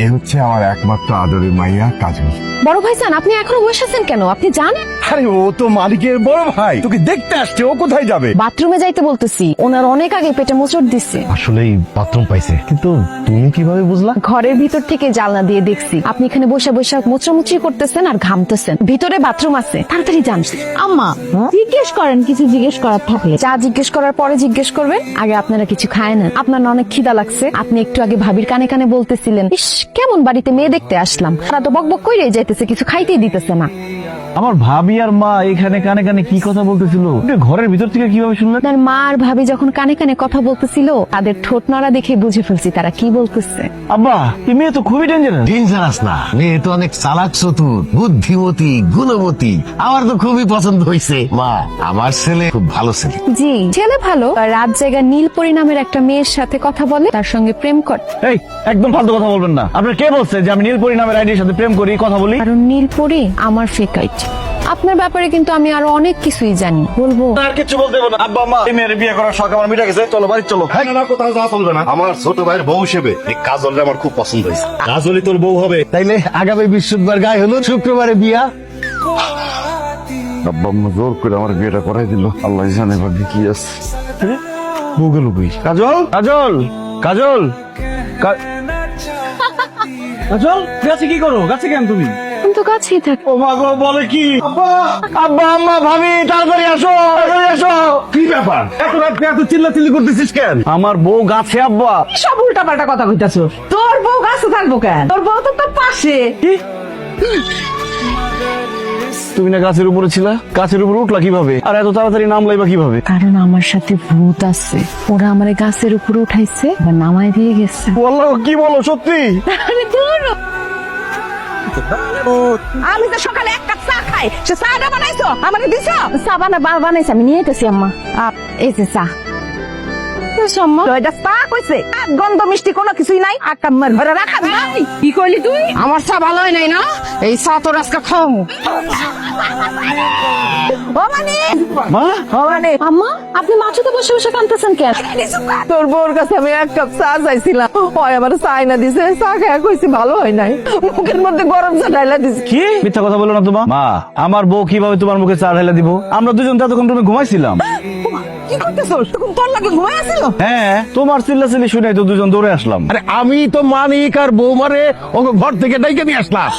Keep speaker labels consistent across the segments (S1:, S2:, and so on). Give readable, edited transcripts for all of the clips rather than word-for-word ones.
S1: এ হচ্ছে আমার একমাত্র আদরের মাইয়া কাজল।
S2: বড় ভাইজান, আপনি এখনো বসে আছেন কেন? আপনি যান।
S1: আরে ও তো মালিকের বড় ভাই, তোকে দেখতে আসছে। ও কোথায় যাবে?
S2: বাথরুমে যাইতে বলতেছি, ওনার অনেক আগে পেটে মোচড় দিচ্ছে।
S3: আসলেই বাথরুম পাইছে, কিন্তু তুমি কিভাবে বুঝলা?
S2: ঘরের ভিতর থেকে জানলা দিয়ে দেখছি আপনি এখানে বসে বসে মোচড়ামুচড়ি করতেছেন আর ঘামতেছেন। ভিতরে বাথরুম আছে, তাড়াতাড়ি যান।
S4: আম্মা জিজ্ঞেস করেন, কিছু জিজ্ঞেস করার থাকলে।
S2: যা জিজ্ঞেস করার পরে জিজ্ঞেস করবেন, আগে আপনারা কিছু খায় না। আপনার না অনেক খিদা লাগছে? আপনি একটু আগে ভাবির কানে কানে বলতেছিলেন, ইস কেমন বাড়িতে মেয়ে দেখতে আসলাম, তারা তো বকবক কইরেই যাইতেছে, কিছু খাইতেই দিতেছে না।
S3: আমার ভাবি আর মা এখানে কানে কানে কি কথা বলতেছিল, ঘরের ভিতর থেকে কিভাবে শুনলেন?
S2: আপনার মা আর ভাবি যখন কানে কানে কথা বলতেছিল, তাদের ঠোঁট নড়া দেখে বুঝে ফেলছি তারা কি বলতেছে।
S3: আব্বা, এই মেয়ে তো খুবই ডেঞ্জারাস।
S5: ডেঞ্জারাস না, মেয়ে তো অনেক চালাক, চতুর, বুদ্ধিমতী, গুণবতী। আমার তো খুবই পছন্দ হয়েছে। মা, আমার ছেলে খুব ভালো ছেলে।
S2: জি, ছেলে ভালো। রাত জায়গা নীলপরি নামের একটা মেয়ের সাথে কথা বলে, তার সঙ্গে প্রেম করে।
S3: এই একদম ফালতু কথা বলবেন না। আপনার কে বলছে যে আমি নীলপরি নামের আইডির সাথে প্রেম করি, কথা বলি?
S2: কারণ নীলপরি আমার ফেক আইডি। আপনার ব্যাপারে কিন্তু আমি আরো অনেক কিছুই জানি, বলবো।
S3: আর কিছু বলতে হবে না। আব্বা মা, এই মেয়ের বিয়ে করার শখ আমার মিটে গেছে, চলো বাড়ি চলো।
S1: না না, কোথাও যাওয়া চলবে না। আমার ছোট ভাইয়ের বউ হিসেবে এই কাজলটা আমার খুব পছন্দ হয়েছে। কাজলই তোর বউ হবে।
S5: তাইলে আগামী বৃহস্পতিবার গায়ে হলো, শুক্রবারে বিয়া।
S1: আব্বা আম্মা জোর করে আমার বিয়েটা করাই দিল। আল্লাহ জানে ভাগ্যে কি আছে।
S3: বউ গেল কই? কাজল, কাজল, কাজল, কাজল, গাছে কি করো? গাছে কেন তুমি?
S2: আমি তো কাছেই থাকি।
S3: ও মা গো, বলে কি? আব্বা, আব্বা আম্মা ভাবি, তাড়াতাড়ি আসো, তাড়াতাড়ি আসো।
S1: কি ব্যাপার?
S3: এত রাত্রে এত চিল্লাচিল্লি করতেছিস কেন? আমার বউ গাছে আব্বা।
S4: সব উল্টা পাল্টা কথা কইতাছো। তোর বউ গাছে থাকবো কেন? তোর বউ তো তোর পাশে।
S3: কি? তুমি না গাছের উপরে ছিলা? গাছের উপরে উঠলা কিভাবে? আর এত তাড়াতাড়ি নামলাই বা কিভাবে?
S2: কারণ আমার সাথে ভূত আছে, ওরা আমার গাছের উপরে উঠাইছে বা নামাই দিয়ে গেছে।
S3: আল্লাহ, কি বলো সত্যি?
S2: আরে দূর।
S4: আমি তো সকালে এক কাপ চা খাই, সে চাটা বানাইছো আমাকে দিছো?
S2: চা বানাইছে, আমি নিয়ে যেতেছি আম্মা। এই যে চা। আম্মা,
S4: তো এটা চা কইছে, আর গন্ধ মিষ্টি কোনো কিছুই নাই। আকাম্মার ঘরে রাখা নাই। কি কইলি তুই?
S2: আমার চা ভালো হয় নাই না? এই চা তোর আজকে খাওয়াবো।
S4: ও মানে
S3: মা,
S4: ও মানে
S2: আম্মা, আপনি মাছুতে বসে বসে কাঁদতেছেন কেন?
S4: তোর বউর কাছে আমি এক কাপ চা চাইছিলাম, ওই আমার চাই না দিছে। চা খাই কইছি ভালো হয় নাই, মুখের মধ্যে গরম চা ঢাইলা দিছে।
S3: কি মিথ্যা কথা বলো না তোমার। মা, আমার বউ কিভাবে তোমার মুখে চা ঢাইলা দিব? আমরা দুজন তো এতক্ষণ রুমে ঘুমাইছিলাম।
S4: কি করতেছো? তখন তোর লাগে ঘুমাই আছিল?
S3: হ্যাঁ, তোমার চিল্লাচিল্লি শুনে তো দুজন দৌড়ে আসলাম।
S5: আরে আমি তো মানিক আর বৌমারে ওকে ঘর থেকে ডাইকে নিয়ে আসলাম।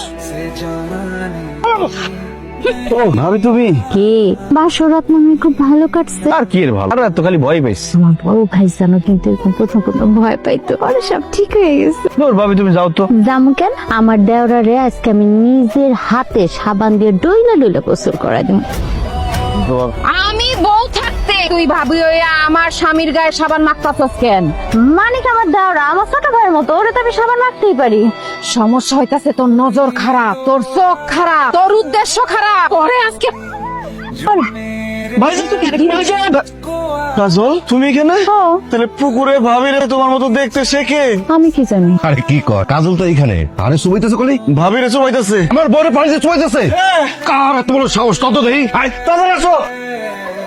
S3: ও ভাবি, তুমি
S6: কে বাসরাত মনে খুব ভালো কাটছে।
S3: আর কি এর ভালো? আর এত খালি ভয় পাইছি।
S6: আমার বড় ভাই জানো কিন্তু এরকম প্রথম প্রথম ভয় পাইতো, পরে সব ঠিক হয়ে গেছে।
S3: দূর ভাবি, তুমি যাও তো।
S6: জামু কেন? আমার দেওরা রে আজকে আমি নিজের হাতে সাবান দিয়ে ডইলা ডইলা গোসল করাই দিব।
S2: আমি বউ থাকতে তুই ভাবি ওই আমার স্বামীর গায়ে সাবান মাখতাছস কেন?
S6: মানে কি আমার দেওরা আমার ছোট ভাইয়ের মতো, ওরে তো আমি সাবান মাখতেই পারি।
S2: সমস্যা হইতাছে তোর নজর খারাপ, তোর চোখ খারাপ, তোর উদ্দেশ্য খারাপ। পরে আজকে
S3: কাজল, তুমি এখানে? তাহলে পুকুরে ভাবি রে তোমার মতো দেখতে শেখে।
S6: আমি কি জানি?
S5: আরে কি কর, কাজল তো এইখানে। আরে সুবাইতেছে কলি,
S3: ভাবি রে চুমাইতেছে।
S5: আমার বড় পানিতে সুবাইতেছে। কার এত বড় সাহস? তত দেই। আয় তাড়াতাড়ি আসো।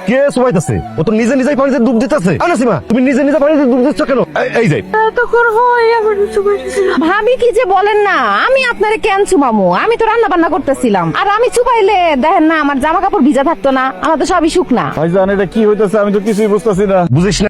S5: কে সুবাইতেছে? ও তো নিজে নিজেই পানিতে ডুব দিতেছে। আনাসিমা, তুমি নিজে নিজে পানিতে ডুব দিচ্ছ কেন? এই যে
S6: তখন হয় আবার
S2: ভাবি কি যে বলেন না, আমি আপনারে কেন চুমামু? আমি তো রান্না বান্না করতেছিলাম, আর আমি চুপাইলে দেখেন না আমার জামা কাপড় ভিজা থাকতো না, আমার তো সবই শুকনা।
S3: ভাইজান, এটা কি হইতেছে? আমি তো কিছুই বুঝতেছি না।
S5: বুঝিস না?